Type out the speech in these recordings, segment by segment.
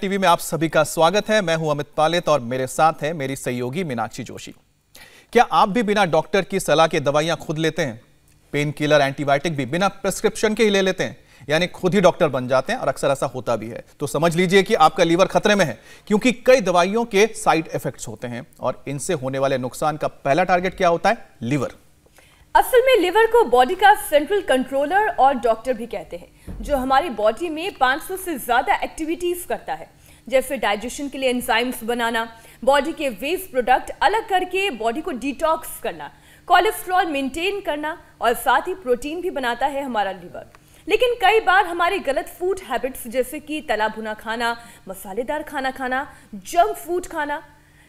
TV में आप सभी का स्वागत है। मैं हूं अमित पालेत और मेरे साथ है मेरी सहयोगी मीनाक्षी जोशी। क्या आप भी बिना डॉक्टर की सलाह के दवाइयां खुद लेते हैं? पेन किलर, एंटीबायोटिक भी बिना प्रिस्क्रिप्शन के ही ले लेते हैं, यानी खुद ही डॉक्टर बन जाते हैं और अक्सर ऐसा होता भी है। तो समझ लीजिए कि आपका लीवर खतरे में है, क्योंकि कई दवाइयों के साइड इफेक्ट्स होते हैं और इनसे होने वाले नुकसान का पहला टारगेट क्या होता है? लीवर। असल में लिवर को बॉडी का सेंट्रल कंट्रोलर और डॉक्टर भी कहते हैं, जो हमारी बॉडी में 500 से ज्यादा एक्टिविटीज करता है, जैसे डाइजेशन के लिए एंजाइम्स बनाना, बॉडी के वेस्ट प्रोडक्ट अलग करके बॉडी को डिटॉक्स करना, कोलेस्ट्रॉल मेंटेन करना और साथ ही प्रोटीन भी बनाता है हमारा लिवर। लेकिन कई बार हमारे गलत फूड हैबिट्स जैसे कि तला भुना खाना, मसालेदार खाना खाना, जंक फूड खाना,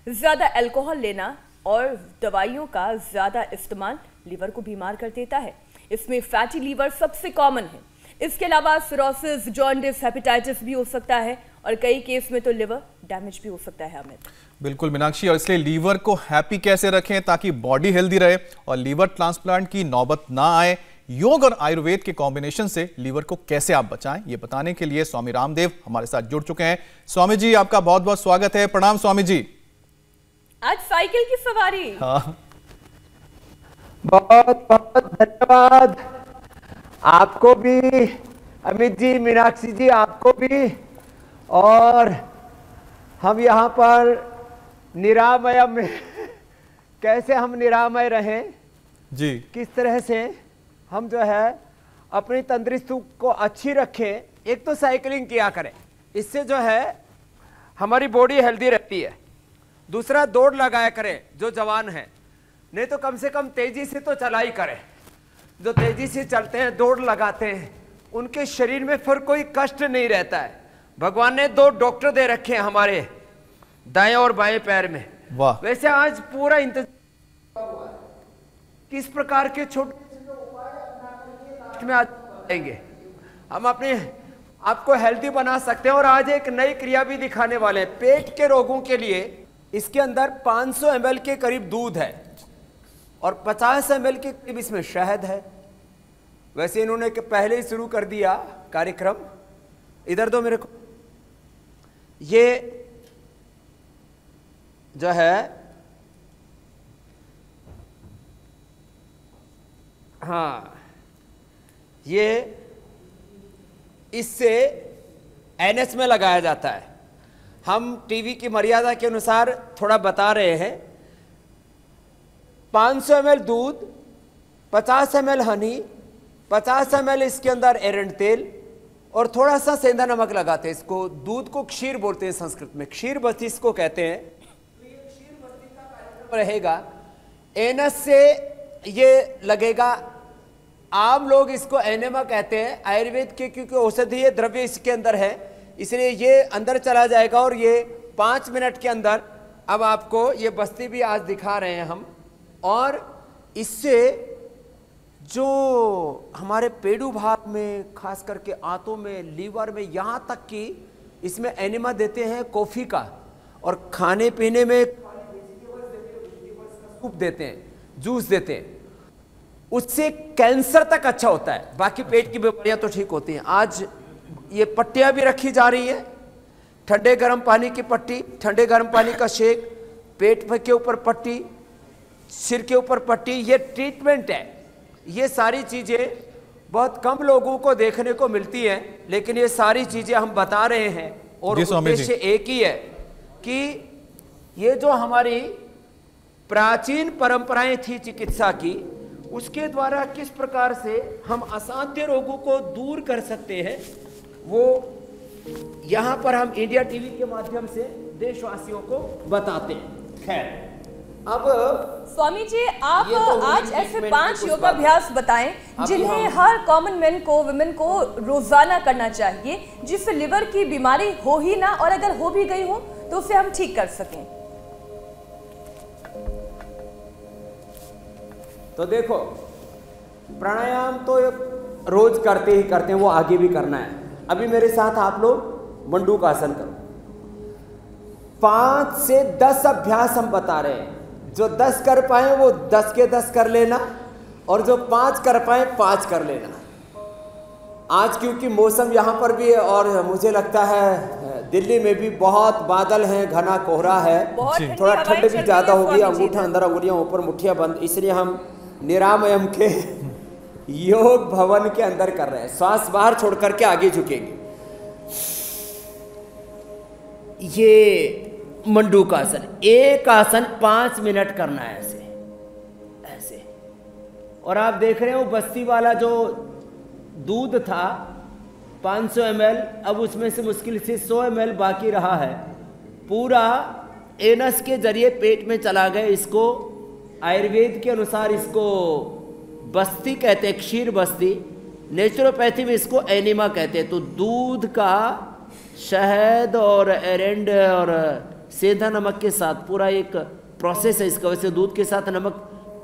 ज्यादा अल्कोहल लेना और दवाइयों का ज्यादा इस्तेमाल लीवर को बीमार कर देता है। इसमें फैटी लीवर सबसे कॉमन है। इसके अलावा सिरोसिस, जॉन्डिस, हेपेटाइटिस भी हो सकता है और कई केस में तो लिवर डैमेज भी हो सकता है। हमें बिल्कुल मीनाक्षी, और इसलिए लीवर को हैप्पी कैसे रखें ताकि बॉडी हेल्दी रहे और लीवर ट्रांसप्लांट की नौबत ना आए, योग और आयुर्वेद के कॉम्बिनेशन से लीवर को कैसे आप बचाएं, ये बताने के लिए स्वामी रामदेव हमारे साथ जुड़ चुके हैं। स्वामी जी, आपका बहुत बहुत स्वागत है। प्रणाम स्वामी जी। आज साइकिल की सवारी। हाँ, बहुत बहुत धन्यवाद आपको भी अमित जी, मीनाक्षी जी, आपको भी। और हम यहाँ पर निरामय में कैसे हम निरामय रहें जी, किस तरह से हम जो है अपनी तंदुरुस्ती को अच्छी रखें। एक तो साइकिलिंग किया करें, इससे जो है हमारी बॉडी हेल्दी रहती है। दूसरा, दौड़ लगाया करें जो जवान है, नहीं तो कम से कम तेजी से तो चला ही करें। जो तेजी से चलते हैं, दौड़ लगाते हैं, उनके शरीर में फिर कोई कष्ट नहीं रहता है। भगवान ने 2 डॉक्टर दे रखे हैं हमारे दाएं और बाएं पैर में। वाह। वैसे आज पूरा इंतजाम किस प्रकार के छोटे में आज आएंगे, हम अपने आपको हेल्दी बना सकते हैं। और आज एक नई क्रिया भी दिखाने वाले हैं पेट के रोगों के लिए। इसके अंदर 500 ml के करीब दूध है और 50 ml के करीब इसमें शहद है। वैसे इन्होंने पहले ही शुरू कर दिया कार्यक्रम। इधर दो मेरे को। ये जो है, हाँ, ये इससे एनएस में लगाया जाता है। हम टीवी की मर्यादा के अनुसार थोड़ा बता रहे हैं। 500 ml दूध, 50 ml हनी, 50 ml इसके अंदर एरंड तेल और थोड़ा सा सेंधा नमक लगाते हैं। इसको दूध को क्षीर बोलते हैं संस्कृत में, क्षीर बस्ती इसको कहते हैं। तो ये क्षीर बस्ती का कार्यक्रम रहेगा। एनस से ये लगेगा। आम लोग इसको एनेमा कहते हैं आयुर्वेद के, क्योंकि औषधीय द्रव्य इसके अंदर है, इसलिए ये अंदर चला जाएगा। और ये 5 मिनट के अंदर अब आपको ये बस्ती भी आज दिखा रहे हैं हम। और इससे जो हमारे पेड़ू भाग में, खास करके आंतों में, लीवर में, यहाँ तक कि इसमें एनिमा देते हैं कॉफ़ी का, और खाने पीने में सूप देते हैं, जूस देते हैं। उससे कैंसर तक अच्छा होता है। बाकी पेट की बीमारियां तो ठीक होती हैं। आज ये पट्टियां भी रखी जा रही हैं, ठंडे गर्म पानी की पट्टी, ठंडे गर्म पानी का शेक, पेट के ऊपर पट्टी, सिर के ऊपर पट्टी। ये ट्रीटमेंट है। ये सारी चीज़ें बहुत कम लोगों को देखने को मिलती हैं, लेकिन ये सारी चीज़ें हम बता रहे हैं। और उद्देश्य एक ही है कि ये जो हमारी प्राचीन परंपराएं थी चिकित्सा की, उसके द्वारा किस प्रकार से हम असाध्य रोगों को दूर कर सकते हैं, वो यहाँ पर हम इंडिया टीवी के माध्यम से देशवासियों को बताते हैं। खैर, अब स्वामी जी, आप आज ऐसे 5 योगाभ्यास बताएं जिन्हें हर कॉमन मैन को, वुमेन को रोजाना करना चाहिए, जिससे लिवर की बीमारी हो ही ना, और अगर हो भी गई हो तो उसे हम ठीक कर सकें। तो देखो, प्राणायाम तो रोज करते ही करते हैं, वो आगे भी करना है। अभी मेरे साथ आप लोग मंडूकासन करो। 5 से 10 अभ्यास हम बता रहे हैं। जो 10 कर पाए वो 10 के 10 कर लेना, और जो 5 कर पाए 5 कर लेना। आज क्योंकि मौसम यहाँ पर भी, और मुझे लगता है दिल्ली में भी बहुत बादल हैं, घना कोहरा है, थोड़ा ठंड भी ज्यादा होगी, अंगूठा अंदर अंगुलियां ऊपर, मुठ्ठियां बंद, इसलिए हम निरामयम के योग भवन के अंदर कर रहे हैं। श्वास बाहर छोड़ करके आगे झुकेंगे। ये मंडूकासन, एक आसन 5 मिनट करना है ऐसे ऐसे। और आप देख रहे हो बस्ती वाला जो दूध था 500 ml, अब उसमें से मुश्किल से 100 ml बाकी रहा है, पूरा एनस के जरिए पेट में चला गया। इसको आयुर्वेद के अनुसार इसको बस्ती कहते हैं, क्षीर बस्ती। नेचुरोपैथी में इसको एनिमा कहते हैं। तो दूध का शहद और एरेंड और सेंधा नमक के साथ पूरा एक प्रोसेस है इसका। वैसे दूध के साथ नमक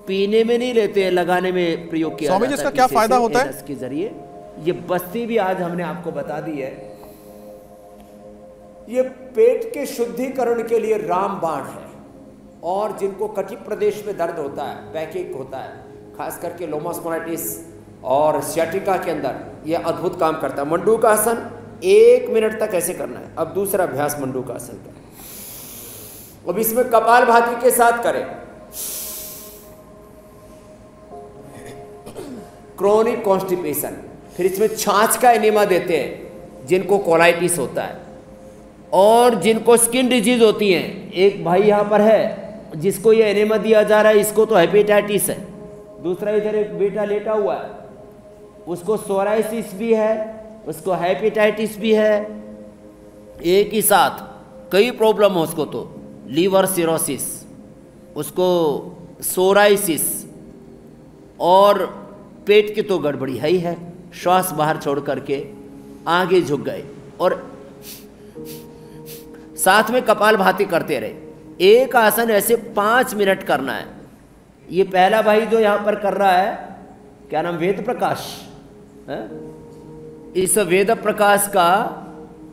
पीने में नहीं लेते हैं, लगाने में प्रयोग किया जाता है। इसका क्या फायदा होता है? इसके जरिए ये बस्ती भी आज हमने आपको बता दी है। ये पेट के शुद्धिकरण के लिए रामबाण है। और जिनको कटी प्रदेश में दर्द होता है, बैकएक होता है, खास करके लोमोस्पोलाइटिस और सियाटिका के अंदर ये अद्भुत काम करता है। मंडूकासन 1 मिनट तक ऐसे करना है। अब दूसरा अभ्यास मंडूकासन का। अब इसमें कपालभाति के साथ करें। क्रोनिक कॉन्स्टिपेशन, फिर इसमें छाछ का एनिमा देते हैं जिनको कोलाइटिस होता है और जिनको स्किन डिजीज होती है। एक भाई यहाँ पर है जिसको ये एनिमा दिया जा रहा है, इसको तो हेपेटाइटिस है। दूसरा इधर एक बेटा लेटा हुआ है, उसको सोराइसिस भी है, उसको हेपेटाइटिस भी है। एक ही साथ कई प्रॉब्लम हो उसको, तो लीवर सिरोसिस, उसको सोराइसिस और पेट की तो गड़बड़ी है ही है। श्वास बाहर छोड़ करके आगे झुक गए और साथ में कपालभाति करते रहे। एक आसन ऐसे 5 मिनट करना है। ये पहला भाई जो यहाँ पर कर रहा है, क्या नाम, वेद प्रकाश है? इस वेद प्रकाश का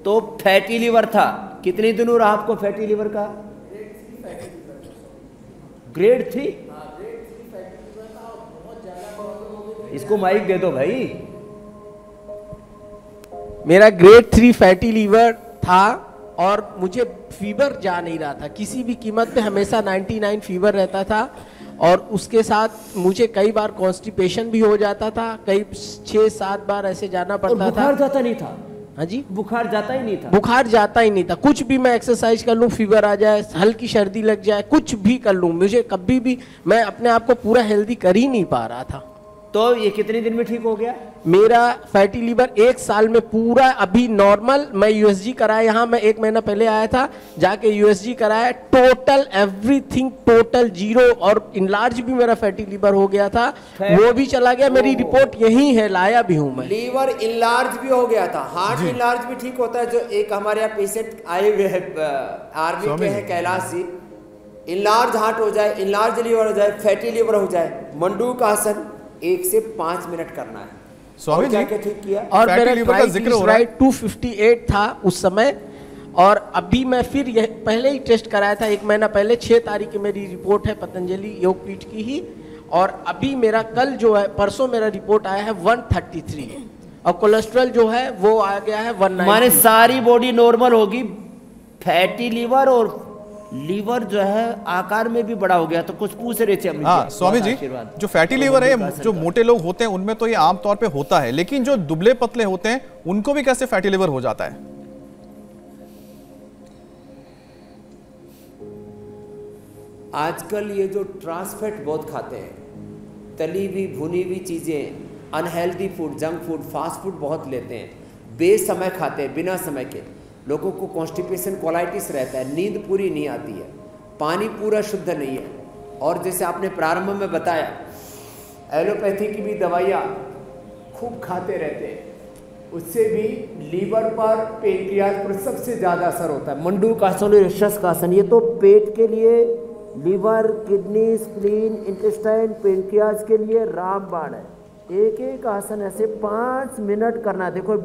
तो फैटी लीवर था। कितने दिनों रहा आपको फैटी लीवर का? ग्रेड 3। इसको माइक दे दो भाई। मेरा ग्रेड 3 फैटी लीवर था और मुझे फीवर जा नहीं रहा था किसी भी कीमत पे। हमेशा 99 फीवर रहता था और उसके साथ मुझे कई बार कॉन्स्टिपेशन भी हो जाता था। कई 6-7 बार ऐसे जाना पड़ता था। बुखार जाता नहीं था? हाँ जी, बुखार जाता ही नहीं था। बुखार जाता ही नहीं था। कुछ भी मैं एक्सरसाइज कर लूँ, फीवर आ जाए, हल्की सर्दी लग जाए, कुछ भी कर लूँ, मुझे कभी भी, मैं अपने आप को पूरा हेल्दी कर ही नहीं पा रहा था। तो ये कितने दिन में ठीक हो गया? मेरा फैटी लीवर 1 साल में पूरा अभी नॉर्मल। मैं यूएसजी कराया, यहाँ मैं 1 महीना पहले आया था, जाके यूएसजी कराया, टोटल एवरीथिंग टोटल 0। और इनलार्ज भी मेरा फैटी लीवर हो गया था, वो भी चला गया। मेरी रिपोर्ट यही है, लाया भी हूँ मैं। लीवर इनलार्ज भी हो गया था, हार्ट इनलार्ज भी ठीक होता है। जो एक हमारे यहाँ पेशेंट आए हुए हैं आर्मी के हैं, कैलाश जी, इनलार्ज हार्ट हो जाए, इनलार्ज लीवर हो जाए, फैटी लीवर हो जाए, मंडूकासन 1 से 5 मिनट करना है। स्वामी जी क्या ठीक किया? और मेरा ट्राइग्लिसराइड 258 था उस समय। और अभी मैं फिर पहले ही टेस्ट कराया था 1 महीना पहले। 6 तारीख की मेरी रिपोर्ट है पतंजलि योगपीठ की ही। और अभी मेरा कल जो है, परसों मेरा रिपोर्ट आया है 133 और कोलेस्ट्रॉल जो है वो आ गया है 190। माने सारी बॉडी नॉर्मल होगी। फैटी लीवर और लीवर जो है आकार में भी बड़ा हो गया। तो कुछ पूछ रहे थे। हाँ स्वामी जी, जो फैटी लीवर है, जो मोटे लोग होते हैं उनमें तो ये आमतौर पे होता है, लेकिन जो दुबले पतले होते हैं उनको भी कैसे फैटी लीवर हो जाता है? आजकल ये जो ट्रांसफैट बहुत खाते हैं, तली हुई भुनी हुई चीजें, unhealthy food, junk food, fast food बहुत लेते हैं, बेसमय खाते हैं, बिना समय के। लोगों को कॉन्स्टिपेशन, कोलाइटिस रहता है, नींद पूरी नहीं आती है, पानी पूरा शुद्ध नहीं है। और जैसे आपने प्रारंभ में बताया, एलोपैथी की भी दवाइयाँ खूब खाते रहते हैं, उससे भी लीवर पर, पेनक्रियाज पर सबसे ज़्यादा असर होता है। मंडूकासन और ऋषभासन, ये तो पेट के लिए, liver, kidney, spleen, intestine, pancreas के लिए रामबाण है। एक एक आसन ऐसे 5 मिनट करना है। देखो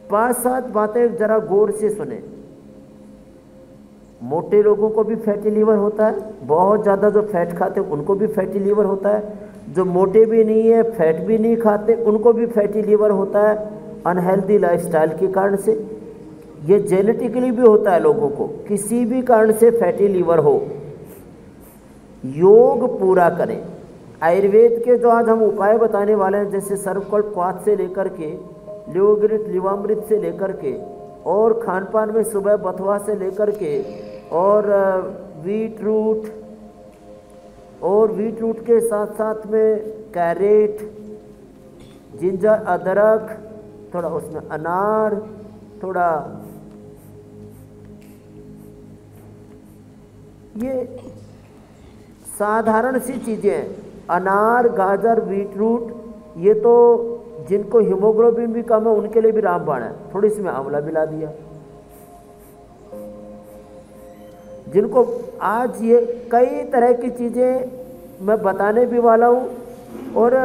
5-7 बातें जरा गौर से सुने। मोटे लोगों को भी फैटी लीवर होता है, बहुत ज़्यादा जो फैट खाते हैं उनको भी फैटी लीवर होता है। जो मोटे भी नहीं है, फैट भी नहीं खाते, उनको भी फैटी लीवर होता है, अनहेल्दी लाइफस्टाइल के कारण से। ये जेनेटिकली भी होता है लोगों को, किसी भी कारण से फैटी लीवर हो, योग पूरा करें। आयुर्वेद के जो आज हम उपाय बताने वाले हैं, जैसे सर्वकल्प क्वाथ से लेकर के लिवोग्रिट लिवामृत से लेकर के, और खान पान में सुबह बथुआ से लेकर के, और वीट रूट, और वीट रूट के साथ साथ में कैरेट, जिंजर, अदरक, थोड़ा उसमें अनार, थोड़ा ये साधारण सी चीज़ें हैं, अनार, गाजर, बीट रूट, ये तो जिनको हीमोग्लोबिन भी कम है उनके लिए भी रामबाण है। थोड़ी सी में आंवला मिला दिया। जिनको आज ये कई तरह की चीज़ें मैं बताने भी वाला हूँ, और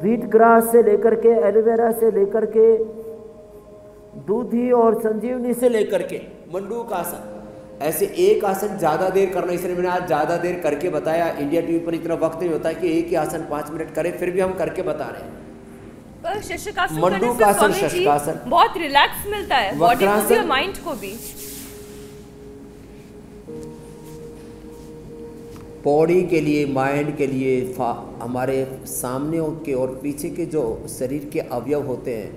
व्हीट ग्रास से लेकर के, एलोवेरा से लेकर के, दूधी और संजीवनी से लेकर के मंडूक आसन, ऐसे एक आसन ज़्यादा देर करना, इसलिए मैंने आज ज़्यादा देर करके बताया। इंडिया टीवी पर इतना वक्त नहीं होता कि एक ही आसन 5 मिनट करें, फिर भी हम करके बता रहे हैं। पर शशकासन मंडूक आसन, शशकासन बहुत रिलैक्स मिलता है बॉडी को भी और माइंड को भी। बॉडी के लिए, माइंड के लिए, हमारे सामने के और पीछे के जो शरीर के अवयव होते हैं,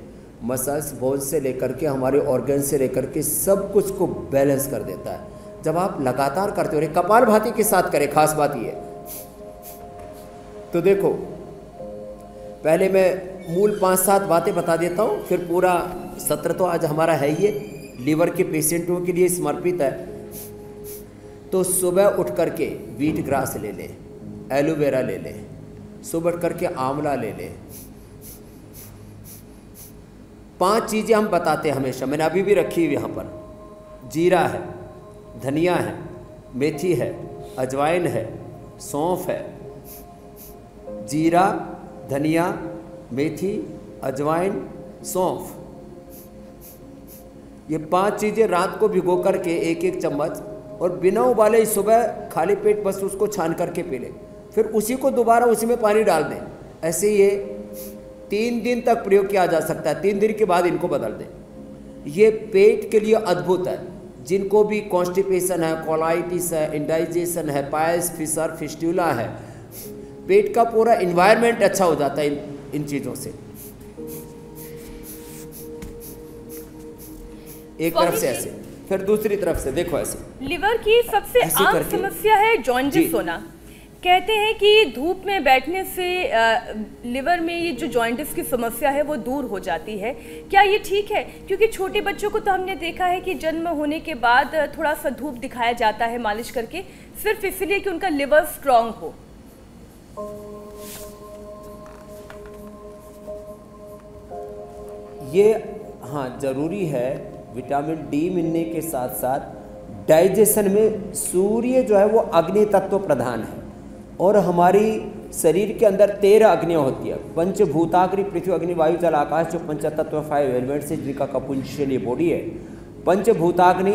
मसल्स, बोन्स से लेकर के हमारे ऑर्गन से लेकर के सब कुछ को बैलेंस कर देता है जब आप लगातार करते हो। कपालभाति के साथ करें, खास बात ये। तो देखो, पहले मैं मूल 5-7 बातें बता देता हूँ, फिर पूरा सत्र तो आज हमारा है ये लीवर के पेशेंटों के लिए समर्पित है। तो सुबह उठ करके व्हीट ग्रास ले लें, एलोवेरा ले लें, सुबह उठ करके आंवला ले लें। 5 चीज़ें हम बताते हैं हमेशा, मैंने अभी भी रखी हुई यहाँ पर। जीरा है, धनिया है, मेथी है, अजवाइन है, सौंफ है। जीरा, धनिया, मेथी, अजवाइन, सौंफ, ये 5 चीज़ें रात को भिगो करके 1-1 चम्मच, और बिना उबाले ही सुबह खाली पेट बस उसको छान करके पी लें। फिर उसी को दोबारा उसी में पानी डाल दें। ऐसे ये 3 दिन तक प्रयोग किया जा सकता है। 3 दिन के बाद इनको बदल दें। ये पेट के लिए अद्भुत है। जिनको भी कॉन्स्टिपेशन है, कोलाइटिस है, इंडाइजेशन है, पायल्स, फिशर, फिस्टुला है, पेट का पूरा इन्वायरमेंट अच्छा हो जाता है इन चीज़ों से। एक तरफ से ऐसे, फिर दूसरी तरफ से देखो ऐसे। लिवर की सबसे आम समस्या है जॉन्डिस होना। कहते हैं कि धूप में बैठने से लिवर में ये जो जॉन्डिस की समस्या है वो दूर हो जाती है। क्या ये ठीक है? क्योंकि छोटे बच्चों को तो हमने देखा है कि जन्म होने के बाद थोड़ा सा धूप दिखाया जाता है मालिश करके, सिर्फ इसलिए कि उनका लिवर स्ट्रांग हो। ये हाँ जरूरी है। विटामिन डी मिलने के साथ साथ डाइजेशन में सूर्य जो है वो अग्नि तत्व प्रधान है, और हमारी शरीर के अंदर 13 अग्नियाँ होती है। पंचभूताग्नि, पृथ्वी, अग्नि, वायु, जल, आकाश, जो पंचतत्व 5 एलिमेंट्स से जिनका कपुंसलीय बॉडी है। पंचभूताग्नि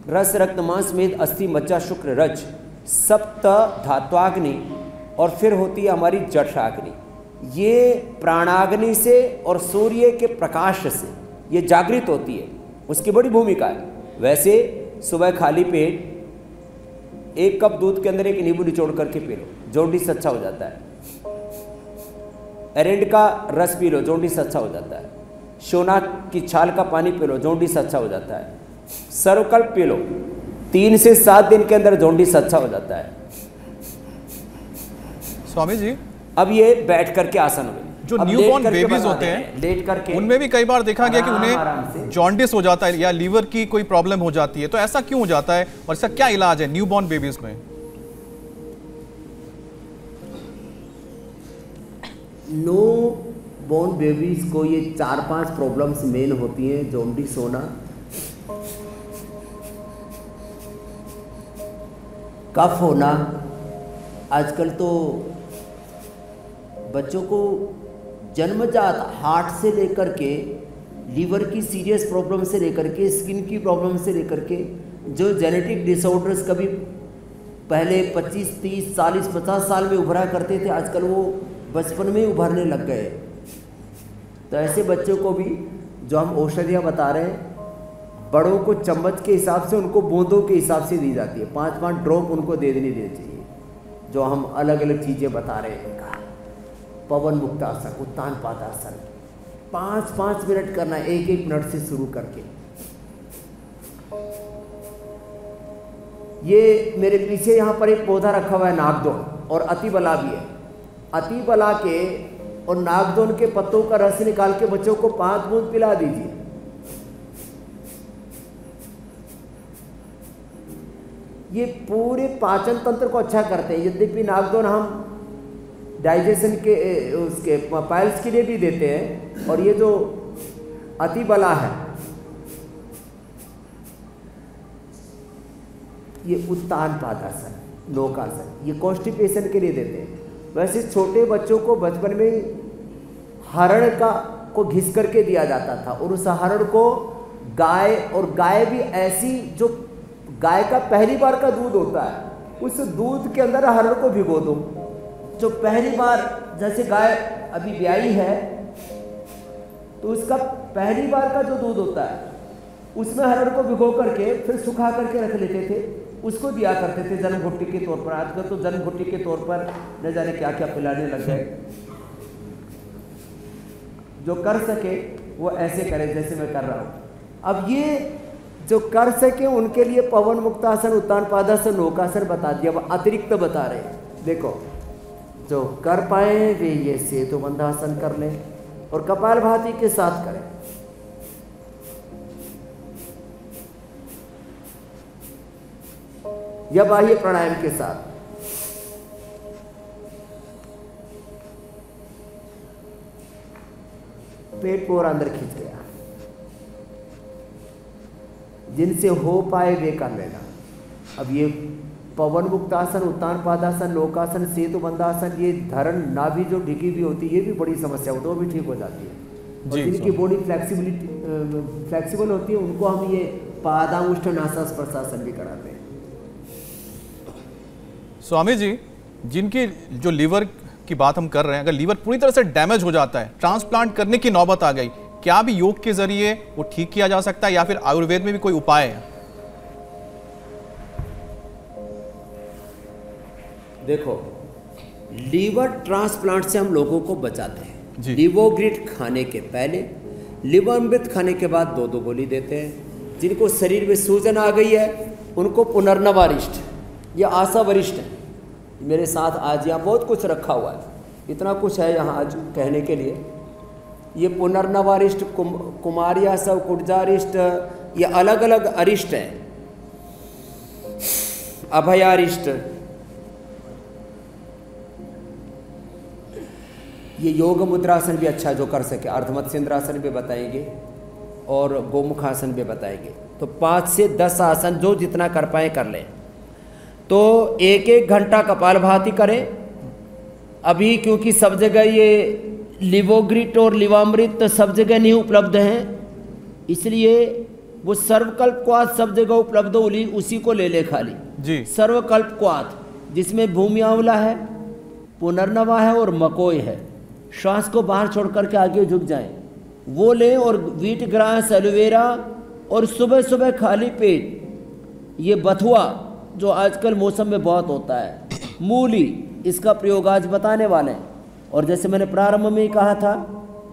रस, रक्त, मांस, मेद, अस्थि, मज्जा, शुक्र, रज, सप्त धात्वाग्नि, और फिर होती है हमारी जठराग्नि। ये प्राणाग्नि से और सूर्य के प्रकाश से ये जागृत होती है, उसकी बड़ी भूमिका है। वैसे सुबह खाली पेट 1 कप दूध के अंदर 1 नींबू निचोड़ करके पी लो, जॉन्डिस अच्छा हो जाता है। एरेंड का रस पी लो, जॉन्डिस अच्छा हो जाता है। सोना की छाल का पानी पी लो, जॉन्डिस अच्छा हो जाता है। सर्वकल्प पी लो, 3 से 7 दिन के अंदर जॉन्डिस अच्छा हो जाता है। स्वामी जी, अब ये बैठ करके आसन हुए। जो न्यूबॉर्न बेबीज होते हैं लेट करके, उनमें भी कई बार देखा गया कि उन्हें जॉन्डिस हो जाता है या लीवर की कोई प्रॉब्लम हो जाती है, तो ऐसा क्यों हो जाता है और इसका क्या इलाज है न्यूबॉर्न बेबीज में? नो बॉर्न बेबीज को ये 4-5 प्रॉब्लम्स मेन होती हैं। जॉन्डिस होना, कफ होना, आजकल तो बच्चों को जन्मजात हार्ट से लेकर के लीवर की सीरियस प्रॉब्लम से लेकर के स्किन की प्रॉब्लम से लेकर के जो जेनेटिक डिसऑर्डर्स कभी पहले 25, 30, 40, 50 साल में उभरा करते थे, आजकल वो बचपन में ही उभरने लग गए। तो ऐसे बच्चों को भी जो हम औषधियाँ बता रहे हैं, बड़ों को चम्मच के हिसाब से, उनको बूंदों के हिसाब से दी जाती है। 5-5 ड्रॉप उनको दे देनी चाहिए। जो हम अलग अलग चीज़ें बता रहे हैं, इनका पवन मुक्तासन, उत्तान पादासन 5-5 मिनट करना, 1-1 मिनट से शुरू करके। ये मेरे पीछे यहाँ पर एक पौधा रखा हुआ है नागदोन, और अतिबला भी है। अतिबला के और नागदोन के पत्तों का रस निकाल के बच्चों को 5 बूंद पिला दीजिए। ये पूरे पाचन तंत्र को अच्छा करते हैं। यद्यपि नागदोन हम डाइजेशन के उसके पाइल्स के लिए भी देते हैं, और ये जो अतिबला है ये उत्तान पादासन, नौकासन, ये कॉन्स्टिपेशन के लिए देते हैं। वैसे छोटे बच्चों को बचपन में हरण को घिस करके दिया जाता था, और उस हरण को गाय, और गाय भी ऐसी जो गाय का पहली बार का दूध होता है, उस दूध के अंदर हरण को भिगो दो। जो पहली बार, जैसे गाय अभी ब्याई है तो उसका पहली बार का जो दूध होता है उसमें हरण को भिगो करके फिर सुखा करके रख लेते थे, उसको दिया करते थे जन्म घुट्टी के तौर पर। आजकल तो जन्म घुट्टी के तौर पर न जाने क्या क्या पिलाने लग गए। जो कर सके वो ऐसे करे जैसे मैं कर रहा हूँ। अब ये जो कर सके उनके लिए पवन मुक्तासन, उत्तान पादासन, नौकासन बता दिया। अब अतिरिक्त बता रहे हैं, देखो जो कर पाए वे ये सेतु बंधासन कर लें और कपालभाति के साथ करें। या बाह्य प्राणायाम के साथ। पेट को और अंदर खींच गया, जिनसे हो पाए वे कर लेना। अब ये पवन मुक्तासन, उत्तान पादासन, नौकासन, सेतु बंधासन, ये धरण नाभि जो ढीकी भी होती है, ये भी बड़ी समस्या होती है, वो भी ठीक हो जाती है। और जिनकी बॉडी फ्लेक्सिबल होती है उनको हम ये पादांगुष्ठ नासास प्रशासन भी कराते हैं। स्वामी जी, जिनकी जो लीवर की बात हम कर रहे हैं, अगर लीवर पूरी तरह से डैमेज हो जाता है, ट्रांसप्लांट करने की नौबत आ गई, क्या भी योग के जरिए वो ठीक किया जा सकता है या फिर आयुर्वेद में भी कोई उपाय है? देखो, लीवर ट्रांसप्लांट से हम लोगों को बचाते हैं। लिवोग्रिड खाने के पहले, लिवामृत खाने के बाद 2-2 गोली देते हैं। जिनको शरीर में सूजन आ गई है उनको पुनर्नवारिष्ट या आशा वरिष्ठ है। मेरे साथ आज यहाँ बहुत कुछ रखा हुआ है, इतना कुछ है यहाँ आज कहने के लिए। ये पुनर्नवारिष्ट, कुमारिया सब, कुटजारिष्ट, ये अलग अलग अरिष्ट हैं। अभयारिष्ट, ये योग मुद्रासन भी अच्छा जो कर सके। अर्धमत्स्येंद्रासन भी बताएंगे और गोमुखासन भी बताएंगे। तो 5 से 10 आसन जो जितना कर पाए कर लें। तो 1-1 घंटा कपालभाति करें। अभी क्योंकि सब जगह ये लिवोग्रिट और लिवामृत सब जगह नहीं उपलब्ध हैं, इसलिए वो सर्वकल्प क्वाथ सब जगह उपलब्ध हो, उसी को ले ले खाली जी। सर्वकल्प क्वाथ जिसमें भूमि आंवला है, पुनर्नवा है और मकोई है। श्वास को बाहर छोड़ करके आगे झुक जाएं, वो लें। और वीट ग्रास, एलोवेरा, और सुबह सुबह खाली पेट ये बथुआ जो आजकल मौसम में बहुत होता है, मूली, इसका प्रयोग आज बताने वाले हैं। और जैसे मैंने प्रारंभ में ही कहा था,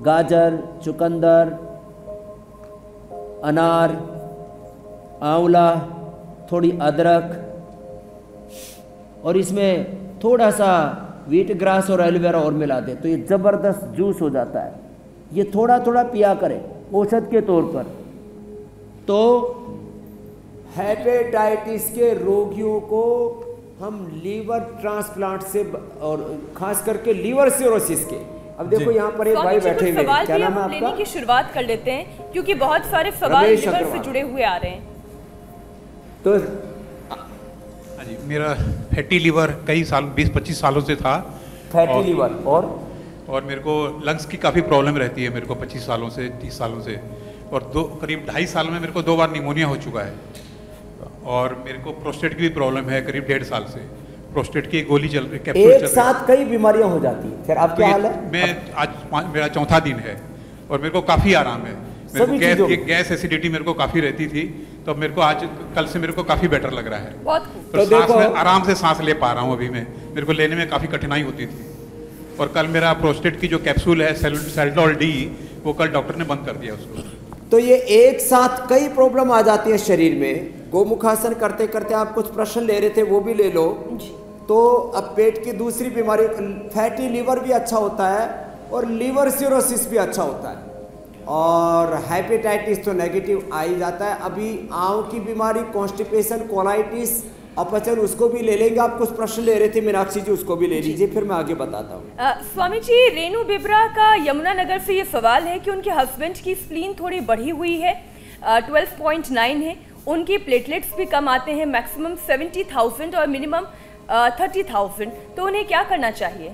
गाजर, चुकंदर, अनार, आंवला, थोड़ी अदरक, और इसमें थोड़ा सा वीट ग्रास और एलोवेरा और मिला दे तो ये ज़बरदस्त जूस हो जाता है। ये थोड़ा थोड़ा पिया करें औषध के तौर पर। तो हेपेटाइटिस के रोगियों को हम लीवर ट्रांसप्लांट से, और खास करके लीवर सिरोसिस के, अब देखो यहाँ पर एक भाई बैठे हुए हैं, क्या नाम है आपका? लेने की शुरुआत कर लेते हैं क्योंकि बहुत सारे सवाल लीवर से जुड़े हुए आ रहे हैं। तो जी, मेरा फैटी लीवर कई साल 20-25 सालों से था। फैटी लीवर और मेरे को लंग्स की काफ़ी प्रॉब्लम रहती है मेरे को 25 सालों से, 30 सालों से। और करीब 2.5 साल में मेरे को 2 बार निमोनिया हो चुका है। और मेरे को प्रोस्टेट की भी प्रॉब्लम है करीब 1.5 साल से। प्रोस्टेट की गोली चल रही, कैप्सूल चल रही है। एक साथ कई बीमारियां हो जाती है। फिर आप क्या हाल है? मैं आज मेरा 4था दिन है और मेरे को काफ़ी आराम है। मेरे को गैस एसिडिटी मेरे को काफ़ी रहती थी, तो मेरे को आज कल से मेरे को काफ़ी बेटर लग रहा है। बहुत तो सांस में आराम से सांस ले पा रहा हूँ अभी मैं, मेरे को लेने में काफ़ी कठिनाई होती थी। और कल मेरा प्रोस्टेट की जो कैप्सूल है सेल्टॉल डी, वो कल डॉक्टर ने बंद कर दिया उसको। तो ये एक साथ कई प्रॉब्लम आ जाती है शरीर में। गोमुखासन करते करते आप कुछ प्रश्न ले रहे थे, वो भी ले लो। तो अब पेट की दूसरी बीमारी, फैटी लीवर भी अच्छा होता है और लीवर सिरोसिस भी अच्छा होता है, और हेपेटाइटिस तो नेगेटिव आ ही जाता है। अभी आंव की बीमारी, कॉन्स्टिपेशन, कोलाइटिस, अपचन, उसको भी ले लेंगे। आप कुछ प्रश्न ले रहे थे मीनाक्षी जी, उसको भी ले लीजिए, फिर मैं आगे बताता हूँ। स्वामी जी, रेणु बिब्रा का यमुनानगर से ये सवाल है कि उनके हस्बैंड की स्प्लीन थोड़ी बढ़ी हुई है, 12.9 है, उनकी प्लेटलेट्स भी कम आते हैं, मैक्सिमम 70,000 और मिनिमम 30,000, तो उन्हें क्या करना चाहिए?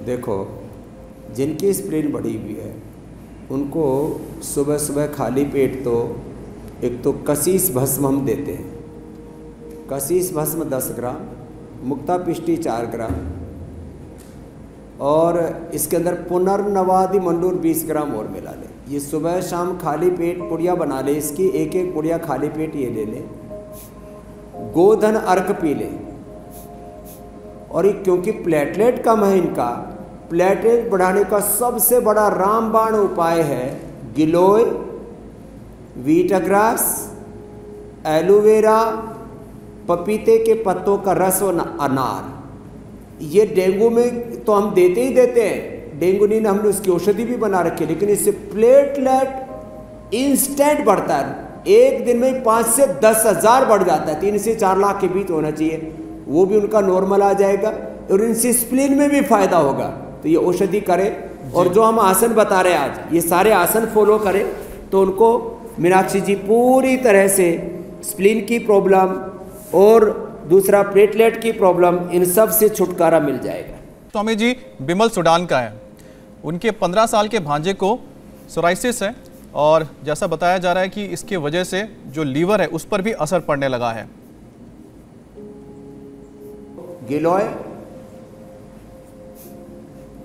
देखो, जिनकी स्प्लीन बढ़ी हुई है उनको सुबह सुबह खाली पेट तो एक तो कसीस भस्म हम देते हैं। कसीस भस्म 10 ग्राम, मुक्ता पिष्टी 4 ग्राम, और इसके अंदर पुनर्नवादि मंडूर 20 ग्राम और मिला लें। ये सुबह शाम खाली पेट पुड़िया बना ले, इसकी एक एक पुड़िया खाली पेट ये ले लें। गोधन अर्क पी लें। और ये क्योंकि प्लेटलेट कम है इनका, प्लेटलेट बढ़ाने का सबसे बड़ा रामबाण उपाय है गिलोय, वीटग्रास, एलोवेरा, पपीते के पत्तों का रस और अनार। ये डेंगू में तो हम देते ही देते हैं, डेंगू नहीं, हमने उसकी औषधि भी बना रखी है, लेकिन इससे प्लेटलेट इंस्टेंट बढ़ता है। एक दिन में 5 से 10,000 बढ़ जाता है, 3 से 4 लाख के बीच होना चाहिए, वो भी उनका नॉर्मल आ जाएगा और इनसे स्प्लीन में भी फायदा होगा। तो ये औषधि करें, और जो हम आसन बता रहे हैं आज, ये सारे आसन फॉलो करें तो उनको मीनाक्षी जी पूरी तरह से स्प्लीन की प्रॉब्लम और दूसरा प्लेटलेट की प्रॉब्लम, इन सब से छुटकारा मिल जाएगा। स्वामी जी, बिमल सुडान का है, उनके 15 साल के भांजे को सोराइसिस है, और जैसा बताया जा रहा है कि इसके वजह से जो लीवर है उस पर भी असर पड़ने लगा है। गिलोय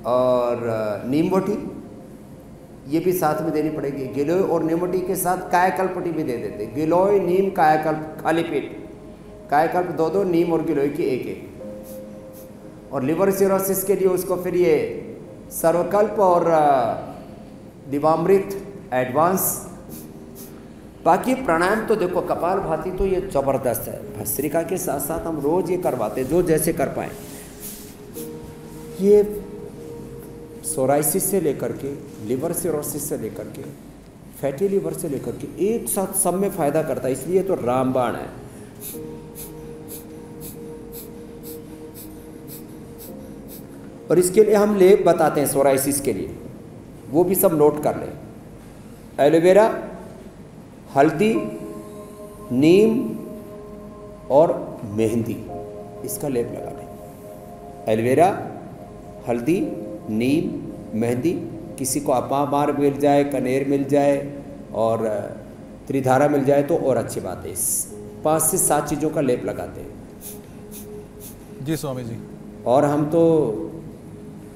और नीमवटी ये भी साथ में देनी पड़ेगी। गिलोय और नीमवटी के साथ कायाकल्पटी भी दे देते। गिलोय, नीम, कायाकल्प खाली पेट, कायाकल्प 2-2, नीम और गिलोय की 1-1। और लिवर सिरोसिस के लिए उसको फिर ये सर्वकल्प और दिवामृत एडवांस। बाकी प्राणायाम तो देखो, कपालभाति तो ये जबरदस्त है, भस्त्रिका के साथ साथ हम रोज ये करवाते हैं, जो जैसे कर पाए। ये सोराइसिस से लेकर के, लिवर सिरोसिस से लेकर के, फैटी लिवर से लेकर के एक साथ सब में फायदा करता है, इसलिए तो रामबाण है। और इसके लिए हम लेप बताते हैं सोराइसिस के लिए, वो भी सब नोट कर लें। एलोवेरा, हल्दी, नीम और मेहंदी, इसका लेप लगा लें। एलोवेरा, हल्दी, नीम, मेहंदी। किसी को अपामार मिल जाए, कनेर मिल जाए और त्रिधारा मिल जाए तो और अच्छी बात है। इस 5 से 7 चीज़ों का लेप लगाते हैं। जी स्वामी जी। और हम तो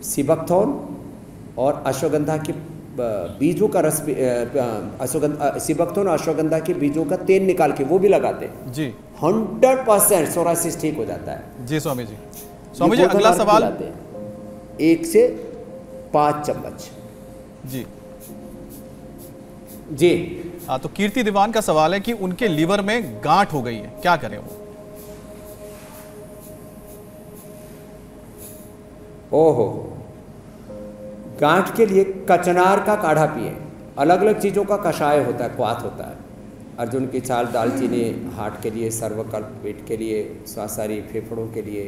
सिबकथॉर्न और अश्वगंधा के बीजों का रस, सिबकथॉर्न और अश्वगंधा के बीजों का तेल निकाल के वो भी लगाते हैं जी। 100% सोराइसिस ठीक हो जाता है। जी स्वामी जी। स्वामी जी, अगला सवाल, 1 से 5 चम्मच। जी जी। हाँ, तो कीर्ति दीवान का सवाल है कि उनके लीवर में गांठ हो गई है, क्या करें वो? ओहो, गांठ के लिए कचनार का काढ़ा पिए। अलग अलग चीज़ों का कषाय होता है, क्वाथ होता है। अर्जुन की छाल, दालचीनी हार्ट के लिए, सर्वकल्प पेट के लिए, स्वासारी फेफड़ों के लिए,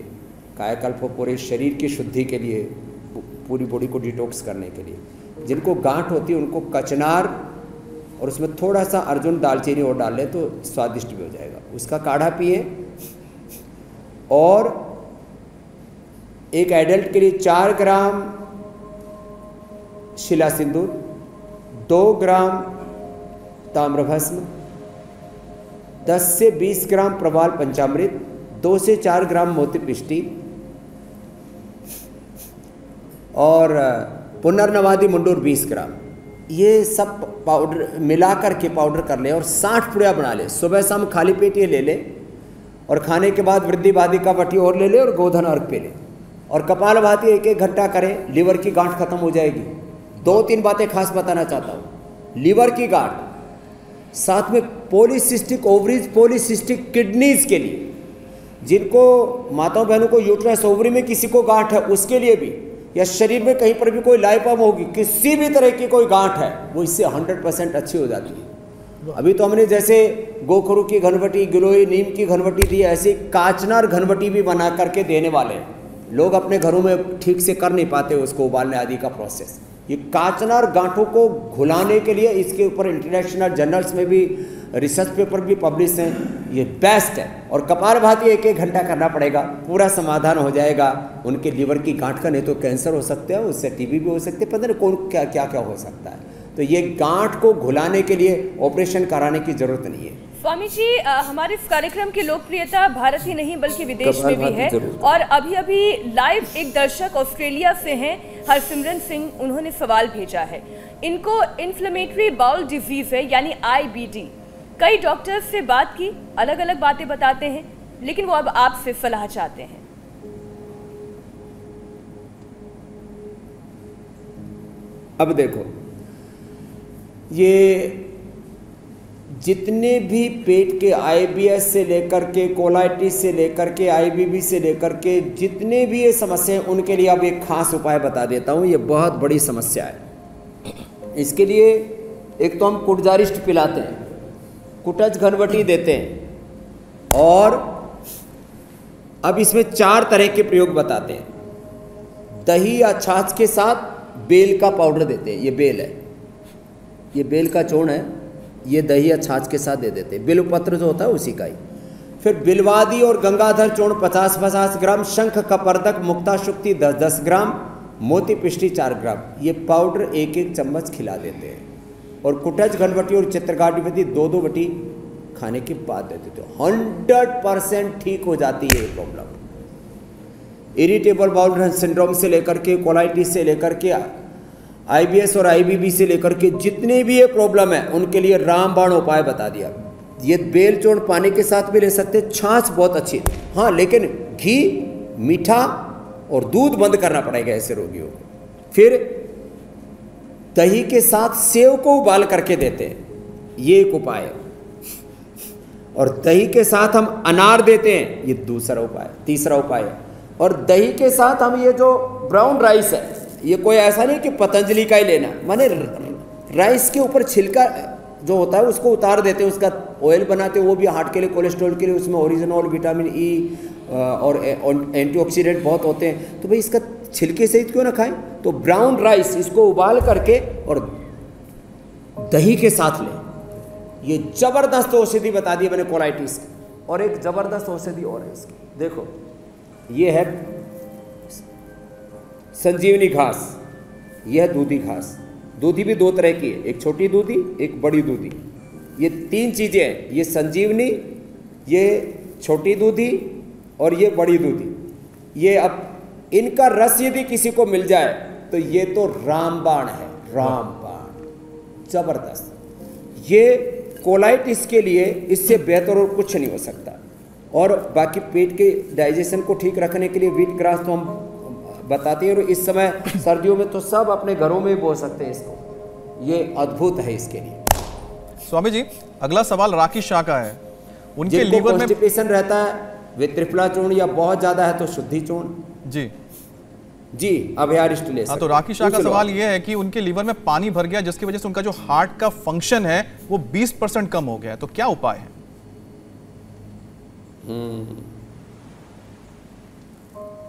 कायाकल्प पूरे शरीर की शुद्धि के लिए, पूरी बॉडी को डिटॉक्स करने के लिए। जिनको गांठ होती है उनको कचनार और उसमें थोड़ा सा अर्जुन दालचीनी और डाल ले तो स्वादिष्ट भी हो जाएगा। उसका काढ़ा पिए। और एक एडल्ट के लिए 4 ग्राम शिला सिंदूर, 2 ग्राम ताम्रभस्म, 10 से 20 ग्राम प्रवाल पंचामृत, 2 से 4 ग्राम मोती पिष्टी, और पुनर्नवादी मुंडूर 20 ग्राम, ये सब पाउडर मिला करके पाउडर कर ले और 60 पुड़िया बना ले। सुबह शाम खाली पेट ये ले ले और खाने के बाद वृद्धि बाधिका वटी और ले ले और गोधन अर्घ पे ले और कपालभाति 1-1 घंटा करें, लीवर की गांठ खत्म हो जाएगी। 2-3 बातें खास बताना चाहता हूँ। लीवर की गांठ, साथ में पॉलीसिस्टिक ओवरीज, पॉलीसिस्टिक किडनीज के लिए, जिनको माताओं बहनों को यूट्रस ओवरी में किसी को गांठ है उसके लिए भी, या शरीर में कहीं पर भी कोई लाइपम होगी, किसी भी तरह की कोई गांठ है, वो इससे 100% अच्छी हो जाती है। अभी तो हमने जैसे गोखरू की घनवटी, गिलोय नीम की घनवटी दी, ऐसी काचनार घनवटी भी बना करके देने वाले हैं। लोग अपने घरों में ठीक से कर नहीं पाते उसको उबालने आदि का प्रोसेस। ये काचनार गांठों को घुलाने के लिए इसके ऊपर इंटरनेशनल जर्नल्स में भी रिसर्च पेपर भी पब्लिश हैं, ये बेस्ट है। और कपालभाति 1-1 घंटा करना पड़ेगा, पूरा समाधान हो जाएगा उनके लीवर की गांठ का। नहीं तो कैंसर हो सकते हैं, उससे टीबी भी हो सकते हैं, पता नहीं कौन क्या क्या क्या हो सकता है। तो ये गांठ को घुलाने के लिए ऑपरेशन कराने की जरूरत नहीं है। स्वामी जी, हमारे इस कार्यक्रम की लोकप्रियता भारत ही नहीं बल्कि विदेश में भी है। और अभी अभी लाइव एक दर्शक ऑस्ट्रेलिया से हैं, हरसिमरन सिंह, उन्होंने सवाल भेजा है। इनको इन्फ्लेमेटरी बाउल डिजीज है यानी IBD। कई डॉक्टर्स से बात की, अलग अलग बातें बताते हैं, लेकिन वो अब आपसे सलाह चाहते हैं। अब देखो, ये जितने भी पेट के IBS से लेकर के कोलाइटिस से लेकर के IBB से लेकर के जितने भी ये समस्या हैं, उनके लिए अब एक खास उपाय बता देता हूँ। ये बहुत बड़ी समस्या है। इसके लिए एक तो हम कुटजारिस्ट पिलाते हैं, कुटज घनवटी देते हैं, और अब इसमें 4 तरह के प्रयोग बताते हैं। दही या छाछ के साथ बेल का पाउडर देते हैं, ये बेल है, ये बेल का चूर्ण है, ये दही या छाछ के साथ दे देते हैं। बिल्वपत्र जो होता है उसी का ही। फिर बिलवादी और गंगाधर चूर्ण 50-50 ग्राम, शंख कपर्दक मुक्ता शुक्ति 10-10 ग्राम, मोती पिष्टी 4 ग्राम, ये पाउडर 1-1 चम्मच खिला देते हैं। और कुटज घनवटी और चित्रगांठवती 2-2 वटी खाने के बाद दे देते हो। 100% ठीक हो जाती है ये प्रॉब्लम। इरिटेबल बाउल सिंड्रोम से लेकर के, कोलाइटिस से लेकर के, IBS और IBB से लेकर के जितने भी ये प्रॉब्लम है, उनके लिए रामबाण उपाय बता दिया। ये बेल चूर्ण पानी के साथ भी ले सकते, छाछ बहुत अच्छी, हाँ, लेकिन घी, मीठा और दूध बंद करना पड़ेगा ऐसे रोगियों को। फिर दही के साथ सेव को उबाल करके देते हैं, ये एक उपाय है। और दही के साथ हम अनार देते हैं, ये दूसरा उपाय, तीसरा उपाय है। और दही के साथ हम ये जो ब्राउन राइस है, ये कोई ऐसा नहीं कि पतंजलि का ही लेना, माने राइस के ऊपर छिलका जो होता है उसको उतार देते हैं, उसका ऑयल बनाते हैं, वो भी हार्ट के लिए, कोलेस्ट्रॉल के लिए, उसमें ओरिजिनल विटामिन E और एंटीऑक्सीडेंट बहुत होते हैं। तो भाई इसका छिलके सहित क्यों ना खाएं। तो ब्राउन राइस इसको उबाल करके और दही के साथ लें, ये जबरदस्त औषधि बता दी मैंने कोलाइटिस की। और एक जबरदस्त औषधि और है इसकी, देखो ये है संजीवनी घास, यह है दूधी घास। दूधी भी 2 तरह की है, एक छोटी दूधी, एक बड़ी दूधी। ये 3 चीजें हैं, ये संजीवनी, ये छोटी दूधी और ये बड़ी दूधी। ये अब इनका रस यदि किसी को मिल जाए तो ये तो रामबाण है, रामबाण, जबरदस्त। ये कोलाइटिस के लिए इससे बेहतर और कुछ नहीं हो सकता। और बाकी पेट के डाइजेशन को ठीक रखने के लिए व्हीट ग्रास तो हम बताते हैं, और इस समय सर्दियों में तो सब अपने घरों में बो सकते हैं इसको, ये अद्भुत है इसके लिए। स्वामी जी, अगला सवाल राकेश शाह का है। उनके लीवर में कॉन्स्टिपेशन रहता है, वे त्रिफला चूर्ण या बहुत ज्यादा है तो शुद्धि चूर्ण जी अभयारिष्ट ले सकते। तो राकेश शाह का सवाल यह है कि उनके लीवर में पानी भर गया, जिसकी वजह से उनका जो हार्ट का फंक्शन है वो 20% कम हो गया है, तो क्या उपाय है?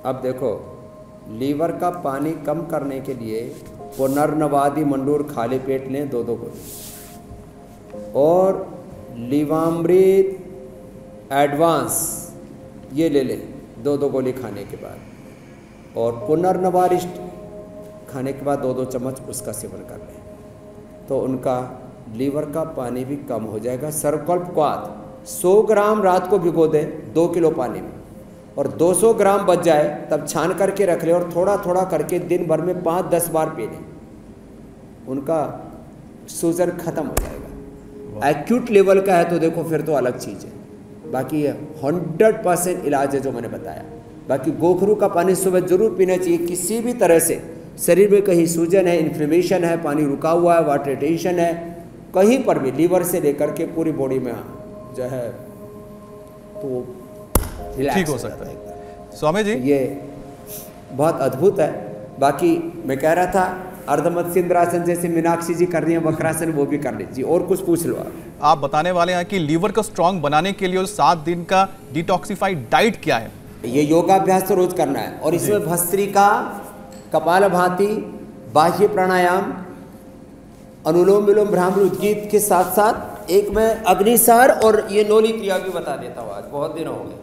अब देखो, लीवर का पानी कम करने के लिए पुनर्नवादी मंडूर खाली पेट लें 2-2 गोली, और लीवामृत एडवांस ये ले लें 2-2 गोली खाने के बाद, और पुनर्नवारिष्ट खाने के बाद 2-2 चम्मच उसका सेवन कर लें, तो उनका लीवर का पानी भी कम हो जाएगा। सर्वकल्प क्वाथ 100 ग्राम रात को भिगो दें 2 किलो पानी में, और 200 ग्राम बच जाए तब छान करके रख ले और थोड़ा थोड़ा करके दिन भर में 5-10 बार पी लें, उनका सूजन खत्म हो जाएगा। एक्यूट लेवल का है तो देखो फिर तो अलग चीज़ है, बाकी 100% इलाज है जो मैंने बताया। बाकी गोखरू का पानी सुबह जरूर पीना चाहिए। किसी भी तरह से शरीर में कहीं सूजन है, इन्फ्लेमेशन है, पानी रुका हुआ है, वाटर रिटेंशन है, कहीं पर भी लीवर से लेकर के पूरी बॉडी में जो है तो ठीक हो सकता है। स्वामी जी ये बहुत अद्भुत है। बाकी मैं कह रहा था अर्धमत्स्य इंद्रासन जैसे मीनाक्षी जी कर रही हैं वक्रासन, वो भी कर लीजिए। और कुछ पूछ लो आप बताने वाले हैं कि लीवर को स्ट्रांग बनाने के लिए 7 दिन का डिटॉक्सिफाइड डाइट क्या है? ये योगाभ्यास तो रोज करना है और इसमें भस्त्रिका, कपालभाति, बाह्य प्राणायाम, अनुलोम विलोम, भ्रामरी, उद्गीत के साथ साथ एक मैं अग्निसार और ये नोली क्रिया भी बता देता हूँ। आज बहुत दिन हो गए।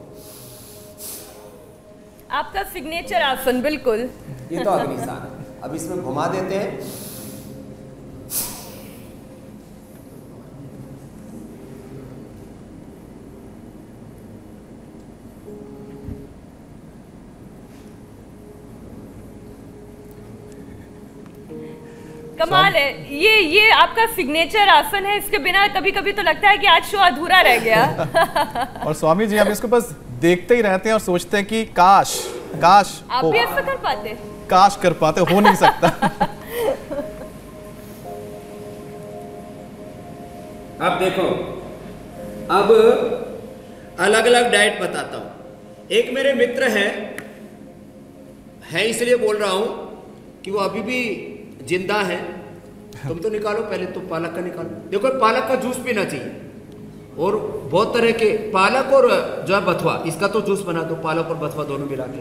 आपका सिग्नेचर आसन बिल्कुल ये तो अग्निसार है। अब इसमें घुमा देते हैं। कमाल है। ये आपका सिग्नेचर आसन है, इसके बिना कभी कभी तो लगता है कि आज शो अधूरा रह गया। और स्वामी जी हम इसको बस देखते ही रहते हैं और सोचते हैं कि काश काश आप भी ऐसा कर पाते? काश कर पाते, हो नहीं सकता। अब देखो, अब अलग अलग डाइट बताता हूं। एक मेरे मित्र हैं इसलिए बोल रहा हूं कि वो अभी भी जिंदा है। तुम तो निकालो पहले, तो पालक का निकालो। देखो पालक का जूस पीना चाहिए और बहुत तरह के पालक और जो है बथुआ, इसका तो जूस बना दो, पालक और बथुआ दोनों मिला के।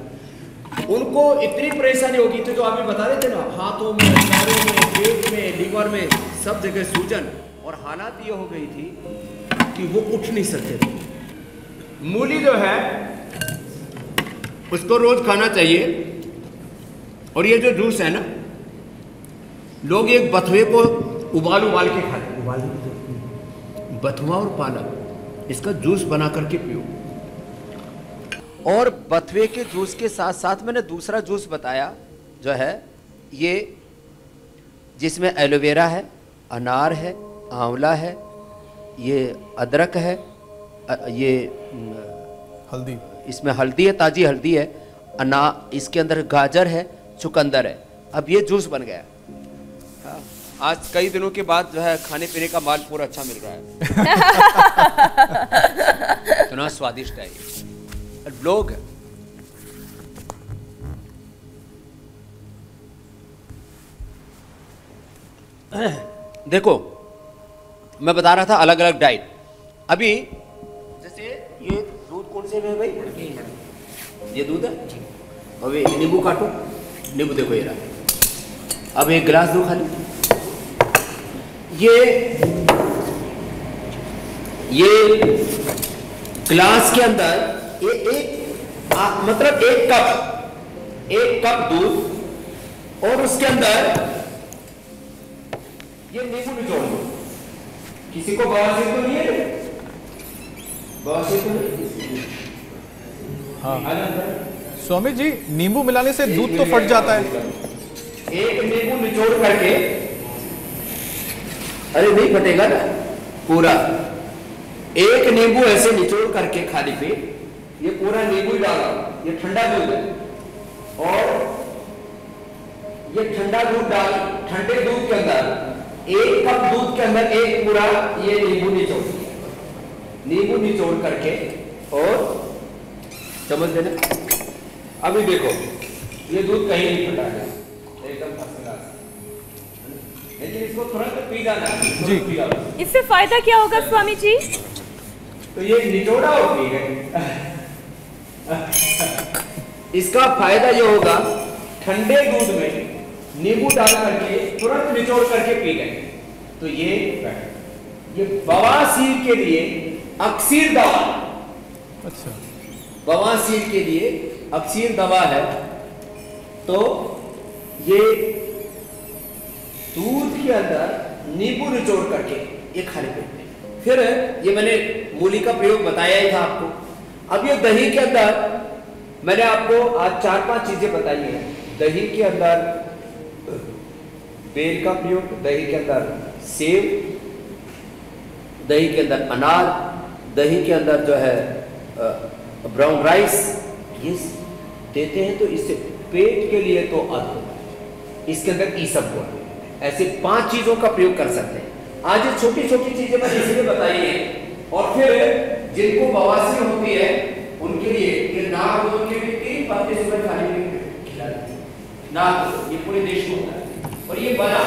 उनको इतनी परेशानी होगी थी जो आप बता रहे थे ना, हाथों में, पैरों में, पेट में, लीवर में, सब जगह सूजन, और हालात ये हो गई थी कि वो उठ नहीं सकते थे। मूली जो है उसको रोज खाना चाहिए। और ये जो जूस है ना, लोग एक बथुए को उबाल के खाते, बथुआ और पालक, इसका जूस बना करके पियो। और बथुए के जूस के साथ साथ मैंने दूसरा जूस बताया जो है ये, जिसमें एलोवेरा है, अनार है, आंवला है, ये अदरक है, ये हल्दी, इसमें हल्दी है, ताजी हल्दी है, इसके अंदर गाजर है, चुकंदर है। अब ये जूस बन गया। आज कई दिनों के बाद जो है खाने पीने का माल पूरा अच्छा मिल रहा है। इतना स्वादिष्ट है ये। लोग देखो, मैं बता रहा था अलग अलग डाइट। अभी जैसे ये दूध कौन से में भाई, ये दूध है। अब ये नींबू काटो, नींबू देखो ये रहा। अब एक गिलास दो खाली। ये ग्लास के अंदर मतलब एक कप दूध और उसके अंदर ये नींबू निचोड़ दो। किसी को बवासीर तो नहीं है? बवासीर तो नहीं? हाँ स्वामी जी, नींबू मिलाने से दूध तो फट जाता है। एक नींबू निचोड़ करके, अरे नहीं फटेगा ना पूरा, एक नींबू ऐसे निचोड़ करके खाली पेट, ये पूरा नींबू डाला, ये ठंडा दूध है, और ये ठंडा दूध डाल, ठंडे दूध के अंदर एक कप दूध के अंदर एक पूरा ये नींबू निचोड़ करके और चम्मच देना। अभी देखो ये दूध कहीं नहीं फटा है, एकदम फर्स्ट क्लास। लेकिन इसको तुरंत पी जाना जी। इससे फायदा क्या होगा स्वामी जी? तो ये निचोड़ा और पी गए। इसका फायदा ये होगा, ठंडे दूध में नींबू डाल करके तुरंत निचोड़ करके पी गए तो ये बवासीर के लिए अक्सीर दवा। अच्छा, बवासीर के लिए अक्सीर दवा है। तो ये दूध के अंदर नींबू निचोड़ करके ये खाने पेट। फिर ये मैंने मूली का प्रयोग बताया ही था आपको। अब ये दही के अंदर मैंने आपको आज 4-5 चीजें बताई हैं। दही के अंदर बेल का प्रयोग, दही के अंदर सेब, दही के अंदर अनार, दही के अंदर जो है ब्राउन राइस, ये देते हैं तो इससे पेट के लिए तो अद्भुत। इसके अंदर ईसबगुल, ऐसे 5 चीजों का प्रयोग कर सकते हैं। आज ये छोटी छोटी चीजें मैंने इसलिए बताई है। और फिर जिनको बवासीर होती है उनके लिए ये नाक के लिए 3 पत्ते सुबह खाने के लिए खिलाते हैं। नाक, ये पूरे देश में होता है। और ये बना,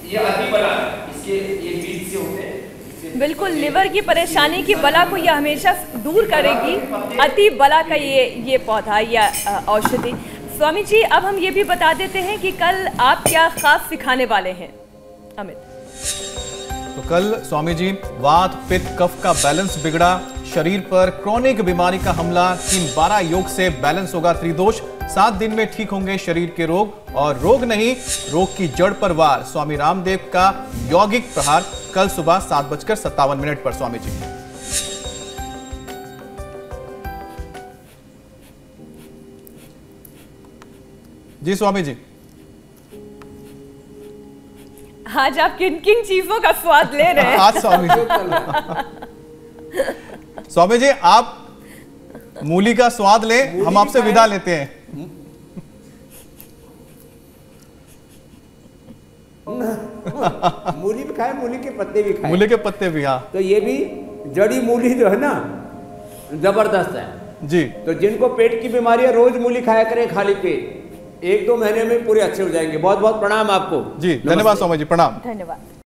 ये अति बना, इसके ये बीज से होते हैं। बिल्कुल, लिवर की परेशानी की बला को यह हमेशा दूर करेगी, अति बला का ये पौधा या औषधि। स्वामी जी, अब हम ये भी बता देते हैं कि कल आप क्या खास सिखाने वाले हैं। अमित, तो कल स्वामी जी वात पित्त कफ का बैलेंस बिगड़ा, शरीर पर क्रॉनिक बीमारी का हमला, 3-12 योग से बैलेंस होगा त्रिदोष, 7 दिन में ठीक होंगे शरीर के रोग, और रोग नहीं रोग की जड़ पर वार, स्वामी रामदेव का यौगिक प्रहार, कल सुबह 7:57 पर स्वामी जी। जी स्वामी जी, आज आप किन किन चीजों का स्वाद ले रहे हैं? आज स्वामी जी स्वामी जी आप मूली का स्वाद लें, हम आपसे विदा लेते हैं। मूली भी खाए, मूली के पत्ते भी खाए। मूली के पत्ते भी, हाँ। तो ये भी जड़ी मूली जो है ना, जबरदस्त है जी। तो जिनको पेट की बीमारी है रोज मूली खाया करें खाली पेट, 1-2 महीने में पूरे अच्छे हो जाएंगे। बहुत बहुत प्रणाम आपको जी, धन्यवाद स्वामी जी, प्रणाम। धन्यवाद।